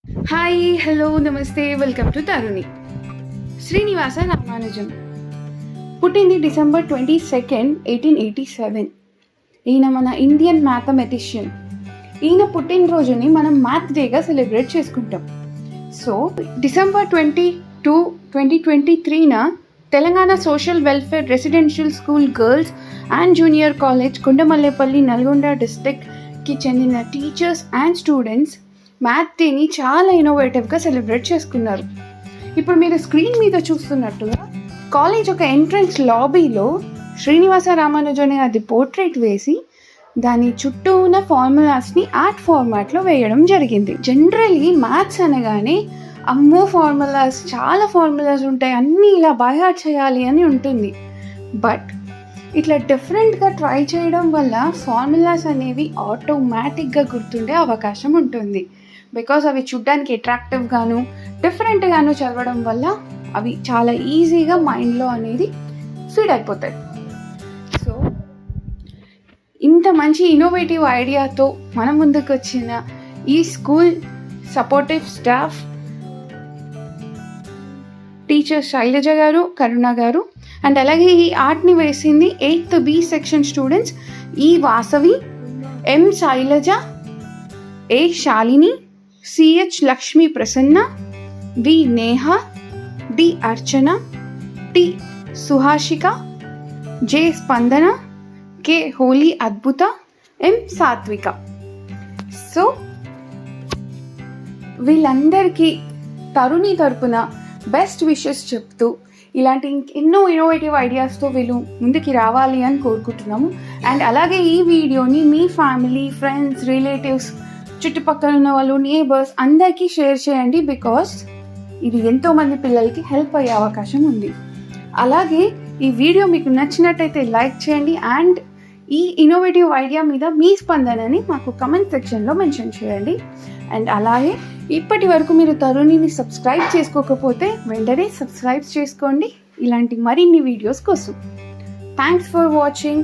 Hi, hello, నమస్తే, welcome to తరుణి. శ్రీనివాస రామానుజం పుట్టింది December 22, 1887. ఈయన మన ఇండియన్ మ్యాథమెటిషియన్. ఈయన పుట్టినరోజుని మనం మ్యాథ్ డేగా సెలబ్రేట్ చేసుకుంటాం. సో డిసెంబర్ 22, 2023న Telangana social welfare residential school girls and junior college Kondamallepalli Nalgonda డిస్ట్రిక్ట్కి చెందిన టీచర్స్ అండ్ స్టూడెంట్స్ మ్యాథ్ డేని చాలా ఇన్నోవేటివ్గా సెలబ్రేట్ చేసుకున్నారు. ఇప్పుడు మీరు స్క్రీన్ మీద చూస్తున్నట్టుగా కాలేజ్ ఒక ఎంట్రన్స్ లాబీలో శ్రీనివాస రామానుజన్ అది పోర్ట్రేట్ వేసి దాని చుట్టూ ఉన్న ఫార్ములాస్ని ఆర్ట్ ఫార్మాట్లో వేయడం జరిగింది. జనరలీ మ్యాథ్స్ అనగానే అమ్మో ఫార్ములాస్, చాలా ఫార్ములాస్ ఉంటాయి, అన్నీ ఇలా బై హార్ట్ చేయాలి అని ఉంటుంది. బట్ ఇట్లా డిఫరెంట్గా ట్రై చేయడం వల్ల ఫార్ములాస్ అనేవి ఆటోమేటిక్గా గుర్తుండే అవకాశం ఉంటుంది. బికాస్ అవి చూడ్డానికి అట్రాక్టివ్గాను డిఫరెంట్గాను చదవడం వల్ల అవి చాలా ఈజీగా మైండ్లో అనేది ఫీడ్ అయిపోతాయి. సో ఇంత మంచి ఇన్నోవేటివ్ ఐడియాతో మన ముందుకు వచ్చిన ఈ school supportive staff teacher Shailaja గారు, కరుణ గారు, అండ్ అలాగే ఈ ఆర్ట్ని వేసింది 8th B సెక్షన్ స్టూడెంట్స్ ఈ వాసవి, ఎం శైలజ, ఏ శాలిని, సిహెచ్ లక్ష్మీ ప్రసన్న, వి నేహ, డి అర్చన, టి సుహాషిక, జే స్పందన, కే హోలీ అద్భుత, ఎం సాత్విక. సో వీళ్ళందరికీ తరుణి తరపున బెస్ట్ విషెస్ చెప్తూ ఇలాంటి ఎన్నో ఇన్నోవేటివ్ ఐడియాస్తో వీళ్ళు ముందుకి రావాలి అని కోరుకుంటున్నాము. అండ్ అలాగే ఈ వీడియోని మీ ఫ్యామిలీ, ఫ్రెండ్స్, రిలేటివ్స్, చుట్టుపక్కల ఉన్న వాళ్ళు, నేబర్స్ అందరికీ షేర్ చేయండి. బికాస్ ఇది ఎంతోమంది పిల్లలకి హెల్ప్ అయ్యే అవకాశం ఉంది. అలాగే ఈ వీడియో మీకు నచ్చినట్టయితే లైక్ చేయండి. అండ్ ఈ ఇన్నోవేటివ్ ఐడియా మీద మీ స్పందనని మాకు కమెంట్ సెక్షన్లో మెన్షన్ చేయండి. అండ్ అలాగే ఇప్పటి వరకు మీరు తరుణిని సబ్స్క్రైబ్ చేసుకోకపోతే వెంటనే సబ్స్క్రైబ్ చేసుకోండి ఇలాంటి మరిన్ని వీడియోస్ కోసం. Thanks for watching.